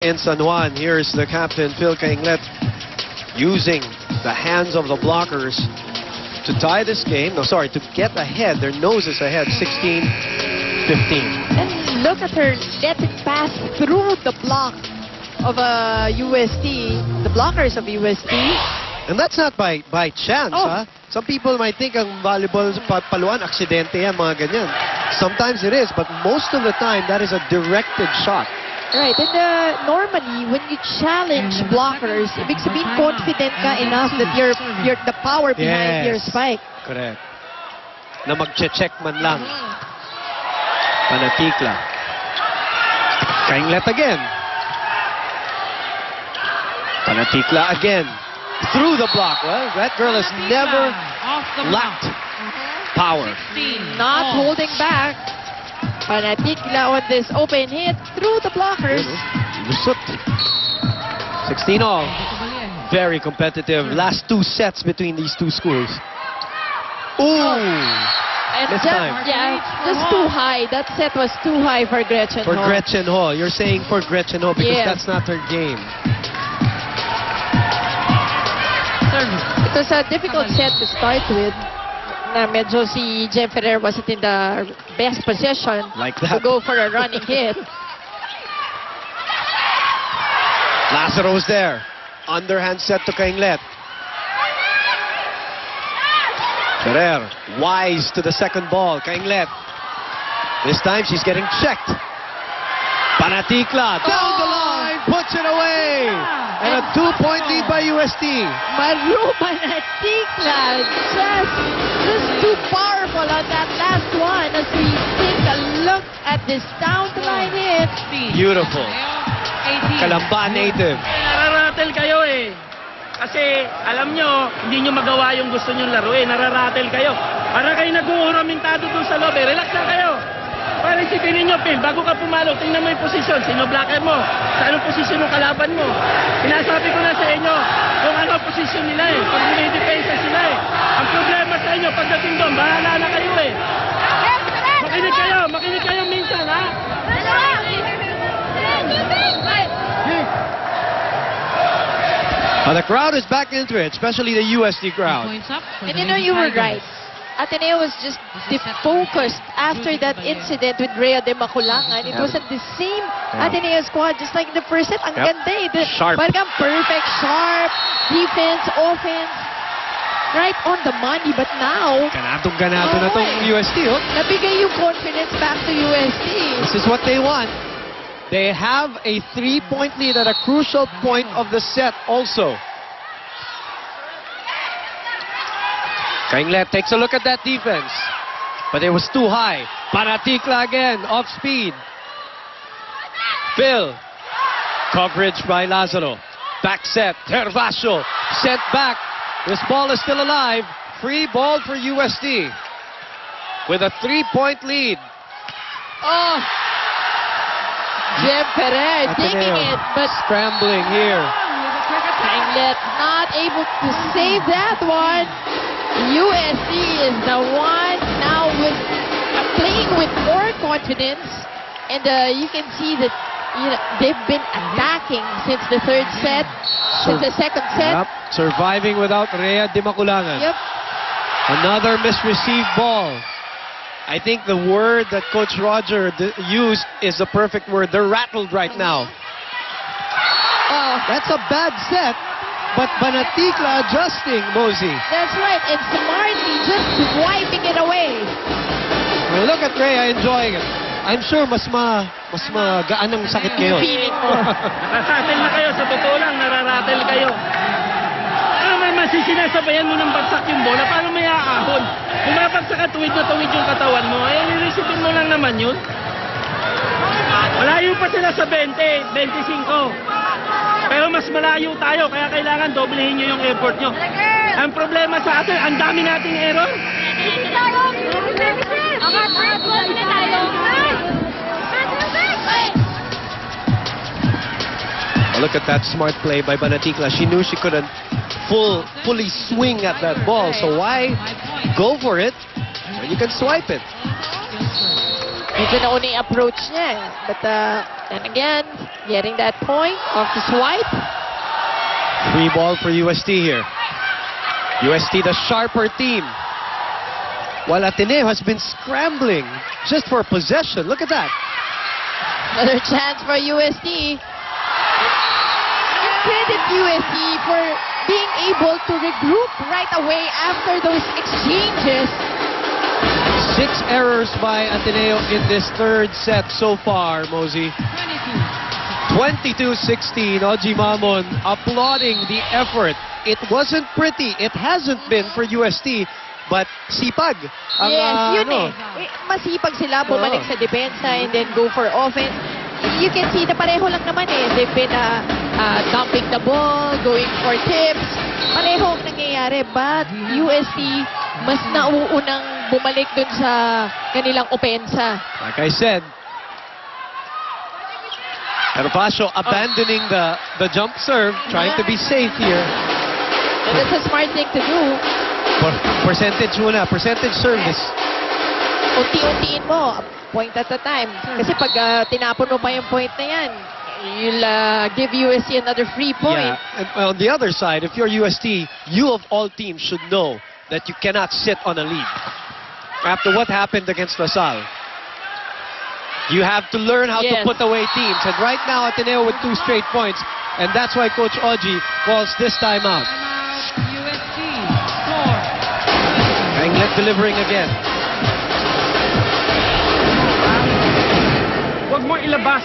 in San Juan. Here's the captain, Phil Cainglet, using the hands of the blockers to tie this game. No, sorry, to get ahead. Their noses ahead, 16-15. And look at her letting pass through the block of UST, the blockers of UST. And that's not by chance, Oh. huh? Some people might think ang volleyball paluan, aksidente yan, mga ganyan. Sometimes it is, but most of the time, that is a directed shot. Right, and normally when you challenge blockers, ibig sabihin confident ka enough that you're the power behind your spike. Correct. Na mag-check man lang. Panatikla. Cainglet again. Panatikla again. Through the block. Well, that girl has never lacked power. Not holding back. Panatikla on this open hit through the blockers. Lusot. 16 all. Very competitive. Last two sets between these two schools. Ooh! And This just, time. yeah, just too high. That set was too high for Gretchen For Ho. Gretchen Ho. You're saying for Gretchen Ho because Yes. that's not her game. It was a difficult set to start with. Na medyo si Jem Ferrer wasn't in the best position Like to that. go for a running hit. Lazaro's there. Underhand set to Cainglet. Ferrer, wise to the second ball. Cainglet. This time she's getting checked. Panatikla down the line, puts it away. And a 2-point lead by UST. Maru Panatikla, just too powerful on that last one as we take a look at this down the line hit. Beautiful. Kalamba native. Nararatel kayo eh. Kasi alam nyo, hindi nyo magawa yung gusto nyo laruin. Nararatel kayo. Para kayo nag-uuramentado dun sa loob eh. Relax lang kayo. Para isipin ninyo, Phil, bago ka pumalo, tingnan mo yung posisyon. Sino blocker mo? Sa anong posisyon ng kalaban mo? Sinasabi ko na sa inyo kung ano ang posisyon nila eh. Pag dinidefensa sila eh. Ang problema sa inyo, pagdating doon, bahala na kayo eh. Makinig kayo minsan ha. The crowd is back into it, especially the UST crowd. And you know, you were right. Ateneo was just defocused after that incident with Rhea de Maculangan. It wasn't the same Ateneo squad, just like the first set. Ang ganda eh. Sharp. Parang perfect, sharp, defense, offense. Right on the money, but now, Ganadong-ganado na tong UST, oh. nabigay yung confidence back to UST. This is what they want. They have a 3-point lead at a crucial point of the set also. Cainglet takes a look at that defense, but it was too high. Panatikla again, off speed. Phil, coverage by Lazaro. Back set, Tervasio, sent back. This ball is still alive. Free ball for UST with a 3-point lead. Oh! Jem Ferrer digging it, but Scrambling here. Cainglet not able to save that one. USC is the one now with playing with more confidence, and you can see that they've been attacking since the third set, since the second set. Yep. Surviving without Rhea de Maculangan. Yep. Another misreceived ball. I think the word that Coach Roger used is the perfect word. They're rattled right now. That's a bad set, but Panatikla adjusting, Mosey. That's right, and smartly just wiping it away. Well, look at Rhea enjoying it. I'm sure mas magaan ang sakit ngayon. Feeling mo. Nakaratel na kayo. Sa totoo lang, nararatel kayo. Ano may masisinasabayan mo ng bagsak yung bola? Paano may aahon? Bumabagsak ka, tuwid na tuwid yung katawan mo. Eh, niresipin mo lang naman yun. Malayo pa sila sa 20, 25. Pero mas malayo tayo, kaya kailangan doblehin nyo yung effort nyo. Ang problema sa atin, ang dami nating error. Look at that smart play by Panatikla. She knew she couldn't fully swing at that ball, so why go for it when you can swipe it? Medyo nauna yung approach niya. But then again, Getting that point off the swipe. Free ball for UST here. UST, the sharper team. While Ateneo has been scrambling just for possession. Look at that. Another chance for UST. Credit UST for being able to regroup right away after those exchanges. 6 errors by Ateneo in this third set so far, Mosey. 22-16, Oji Mamon applauding the effort. It wasn't pretty. It hasn't been for UST, but sipag. Ang, Yes, yun ano, eh. Masipag sila bumalik sa depensa and then go for offense. You can see na pareho lang naman eh. They've been dumping the ball, going for tips. Pareho ang nangyayari. But UST mas nauunang bumalik dun sa kanilang opensa. Like I said, Herbacio abandoning the jump serve, trying to be safe here. And that's a smart thing to do. Percentage muna, percentage service. Unti-untiin mo, point at a time. Kasi pag tinapon mo pa yung point na yan, you'll give UST another free point. Yeah. And on the other side, if you're UST, you of all teams should know that you cannot sit on a lead. After what happened against Lasal, you have to learn how to Yes. put away teams. And right now, Ateneo with 2 straight points. And that's why Coach Oji calls this time out. UST, score. Englet delivering again. Huwag mo ilabas.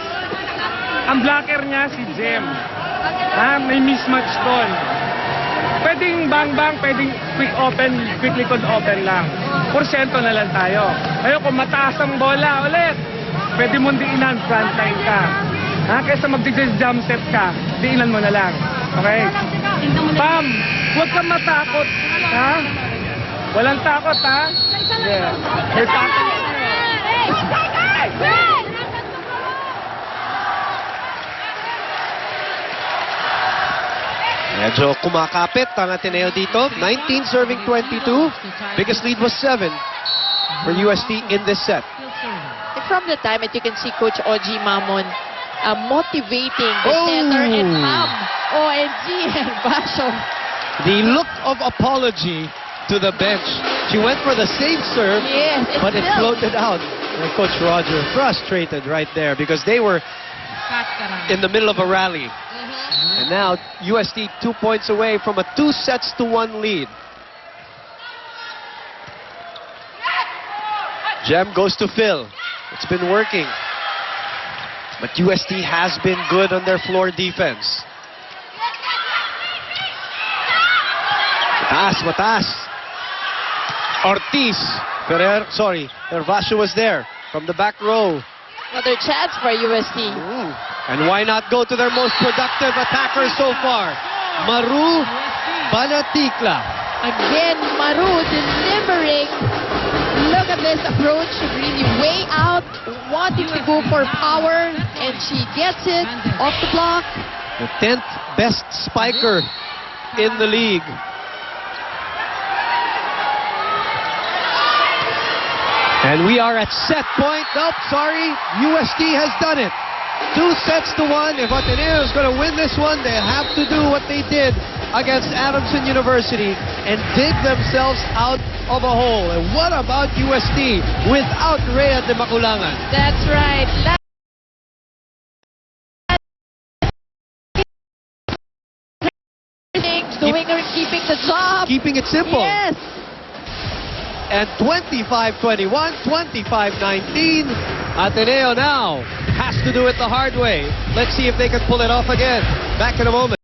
Ang blocker niya si Jem. May mismatch doon. Pwedeng bang-bang, pwedeng quick likod open lang. Porsyento na lang tayo. Ngayon kung mataas ang bola ulit, pwede mong diinan, frontline ka. Kaysa mag-jump set ka, diinan mo na lang. Okay? Pam, huwag kang matakot. Ha? Walang takot, ha? Yeah. May takot. Medyo kumakapit ang Ateneo dito. 19 serving 22. Biggest lead was 7 for UST in this set. And from the time that you can see Coach Oji Mamon motivating the center and Pam, OMG, and Basho. The look of apology to the bench. She went for the safe serve, Yes, and but it still, floated out. And Coach Roger frustrated right there because they were in the middle of a rally. And now UST 2 points away from a 2-1 lead. Gem goes to Phil. It's been working. But UST has been good on their floor defense. Mataas. Ortiz. Herbacio was there from the back row. another chance for UST. And why not go to their most productive attacker so far? Maru Banatikla. Again, Maru delivering. Look at this approach, really way out, wanting to go for power, and she gets it off the block. The 10th best spiker in the league. And we are at set point. Nope, sorry. UST has done it. 2-1. If Ateneo is going to win this one, they have to do what they did against Adamson University and dig themselves out of a hole. And what about UST without Rhea de Maculangan? That's right. Keeping the job. Keeping it simple. Yes. And 25-21, 25-19. Ateneo now has to do it the hard way. Let's see if they can pull it off again. Back in a moment.